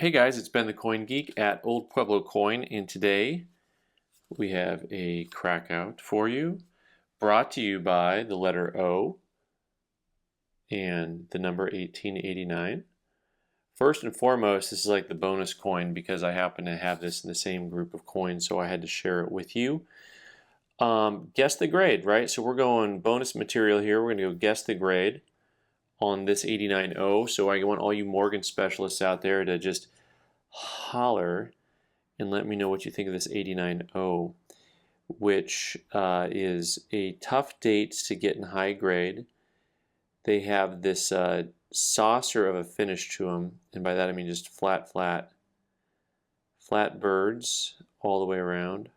Hey guys, it's Ben the Coin Geek at Old Pueblo Coin, and today we have a Crackout for you, brought to you by the letter O and the number 1889. First and foremost, this is like the bonus coin because I happen to have this in the same group of coins, so I had to share it with you. Guess the grade, right? So we're going bonus material here. We're going to go guess the grade on this 89O. So I want all you Morgan specialists out there to just holler and let me know what you think of this 89O, which is a tough date to get in high grade. They have this saucer of a finish to them, and by that I mean just flat birds all the way around,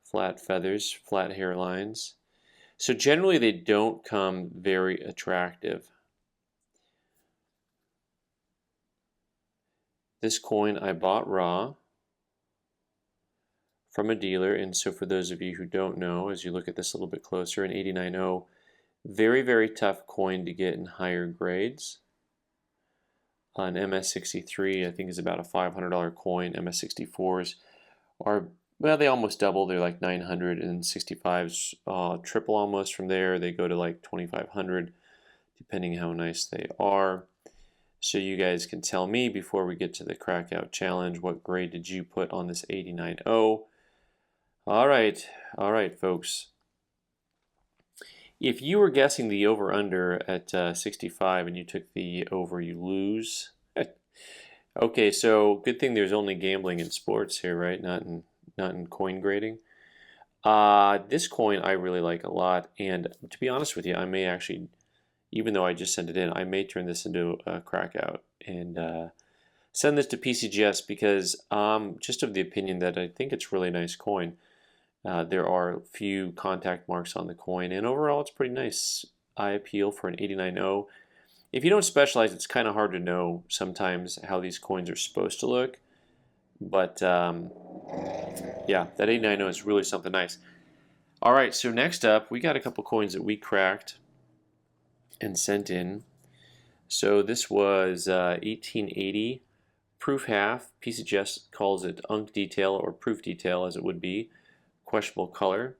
flat feathers, flat hairlines. So generally they don't come very attractive. This coin I bought raw from a dealer, and so for those of you who don't know, as you look at this a little bit closer, an 89O, very tough coin to get in higher grades. An MS63 I think is about a $500 coin. MS64s are, well, they almost double. They're like 900, and 65s triple almost from there. They go to like 2,500 depending how nice they are. So you guys can tell me before we get to the Crackout challenge, what grade did you put on this 89O? All right, folks. If you were guessing the over-under at 65 and you took the over, you lose. Okay, so good thing there's only gambling in sports here, right? Not in coin grading. This coin I really like a lot, and to be honest with you, I may actually, even though I just sent it in, I may turn this into a Crackout and send this to PCGS because I'm just of the opinion that I think it's a really nice coin. There are few contact marks on the coin, and overall it's pretty nice. Eye appeal for an 89O. If you don't specialize, it's kind of hard to know sometimes how these coins are supposed to look. But yeah, that 89O is really something nice. All right, so next up, we got a couple coins that we cracked and sent in. So this was 1880 proof half. PCGS calls it unk detail or proof detail, as it would be. Questionable color,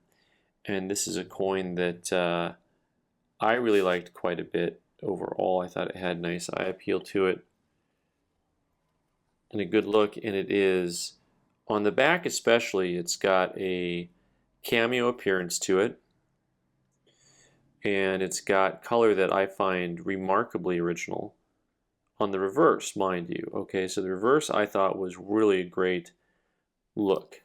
and this is a coin that I really liked quite a bit overall. I thought it had nice eye appeal to it and a good look, and it is on the back especially. It's got a cameo appearance to it, and it's got color that I find remarkably original on the reverse, mind you. Okay, so the reverse I thought was really a great look.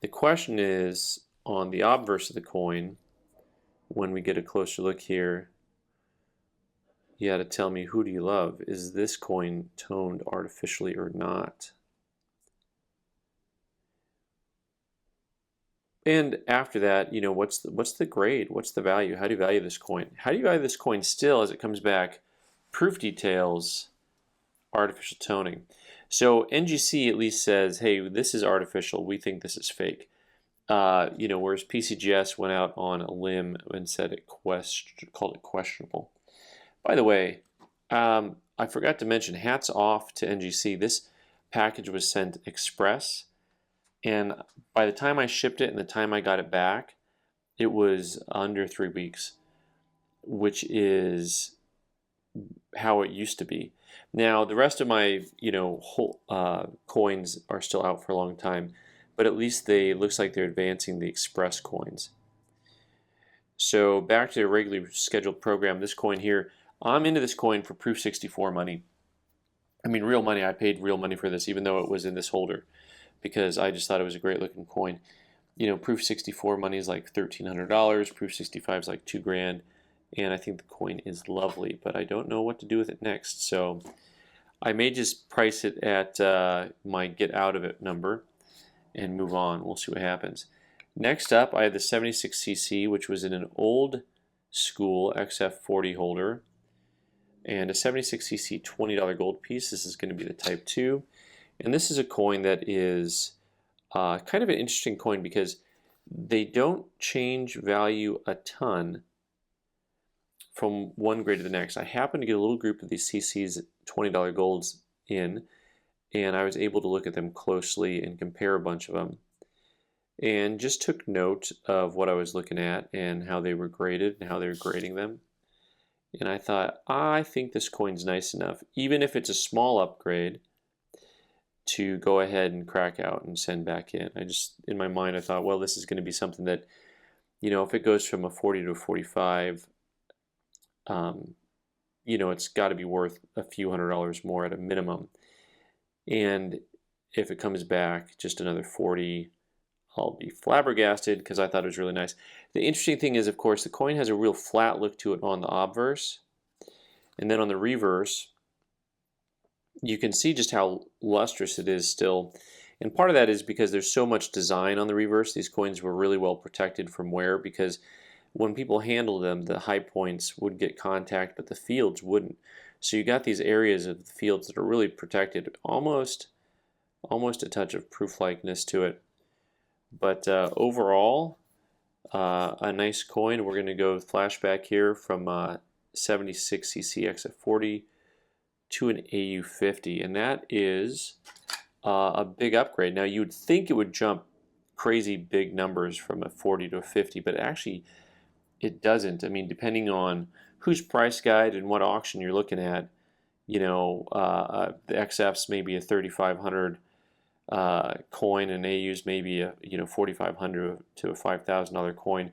The question is, on the obverse of the coin, when we get a closer look here, you got to tell me, who do you love? Is this coin toned artificially or not? And after that, you know, what's the grade? What's the value? How do you value this coin? How do you value this coin still as it comes back? Proof details, artificial toning. So NGC at least says, hey, this is artificial. We think this is fake. You know, whereas PCGS went out on a limb and said called it questionable. By the way, I forgot to mention, hats off to NGC. This package was sent express, and by the time I shipped it and the time I got it back, it was under 3 weeks, which is how it used to be. Now the rest of my coins are still out for a long time, but at least looks like they're advancing the express coins. So back to the regularly scheduled program. This coin here, I'm into this coin for proof 64 money. I mean real money. I paid real money for this, even though it was in this holder, because I just thought it was a great looking coin. You know, proof 64 money is like $1,300. Proof 65 is like $2,000. And I think the coin is lovely, but I don't know what to do with it next. So I may just price it at my get out of it number and move on. We'll see what happens. Next up, I have the 76cc, which was in an old school XF40 holder, and a 76cc $20 gold piece. This is going to be the Type 2. And this is a coin that is kind of an interesting coin because they don't change value a ton from one grade to the next. I happened to get a little group of these CC's $20 golds in, and I was able to look at them closely and compare a bunch of them, and just took note of what I was looking at and how they were graded and how they were grading them. And I thought, I think this coin's nice enough, even if it's a small upgrade, to go ahead and crack out and send back in. In my mind, I thought, well, this is going to be something that, if it goes from a 40 to a 45, it's got to be worth a few $100s more at a minimum. And if it comes back just another 40, I'll be flabbergasted, because I thought it was really nice. The interesting thing is, of course, the coin has a real flat look to it on the obverse, and then on the reverse, you can see just how lustrous it is still. And part of that is because there's so much design on the reverse. These coins were really well protected from wear, because when people handled them, the high points would get contact, but the fields wouldn't. So you got these areas of the fields that are really protected, almost a touch of proof-likeness to it. But overall, a nice coin. We're going to go flashback here from 76 CCX at 40 to an AU 50, and that is a big upgrade. Now, you would think it would jump crazy big numbers from a 40 to a 50, but actually it doesn't. I mean, depending on whose price guide and what auction you're looking at, the XF's maybe a 3,500 coin, and AU's maybe a 4,500 to a $5,000 coin,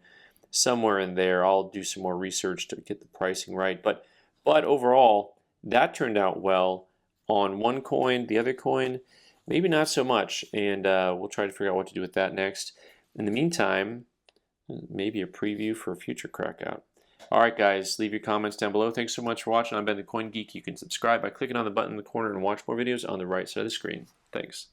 somewhere in there. I'll do some more research to get the pricing right, but overall, that turned out well on one coin. The other coin, maybe not so much, and we'll try to figure out what to do with that next. In the meantime, maybe a preview for a future Crackout. All right, guys, leave your comments down below. Thanks so much for watching. I've been the Coin Geek. You can subscribe by clicking on the button in the corner and watch more videos on the right side of the screen. Thanks.